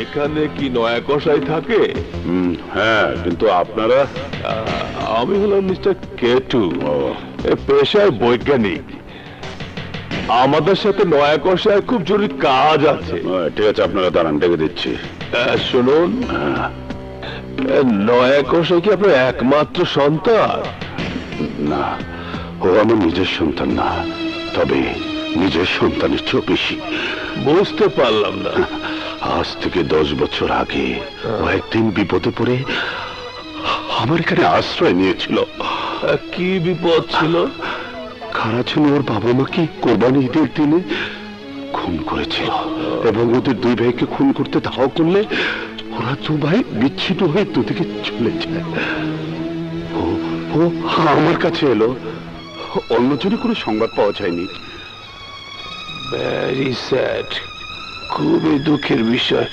এখানে কি নয়া কষাই থাকে? হ্যাঁ, কিন্তু আপনারা? আমি হলাম মিস্টার কেটু, পেশায় বৈজ্ঞানিক। আমাদের সাথে নয়া কষায় খুব জরুরি কাজ আছে। ঠিক আছে, আপনারা দাঁড়ান, ডেকে দিচ্ছি। শুনুন, নয়া কষাই কি আপনার একমাত্র সন্তান? না, ও আমার নিজের সন্তান না, তবে নিজের সন্তানের চেয়েও বেশি। বুঝতে পারলাম না। আজ থেকে 10 বছর আগে ও একদিন বিপদে পড়ে আমার এখানে আশ্রয় নিয়েছিল। কি বিপদ ছিল? খারা ছিল, ওর বাবা মাকে কোরবানি ঈদের দিনে খুন করেছিল, এবং ওদের 2 ভাইকে খুন করতে ধাওয়া করলে ওরা 2 ভাই বিচ্ছিন্ন হয়ে দুদিকে চলে যায়। ও আমার কাছে এলো, অন্যজনের কোনো সংবাদ পাওয়া যায়নি। ভেরি স্যাড, খুবই দুঃখের বিষয়।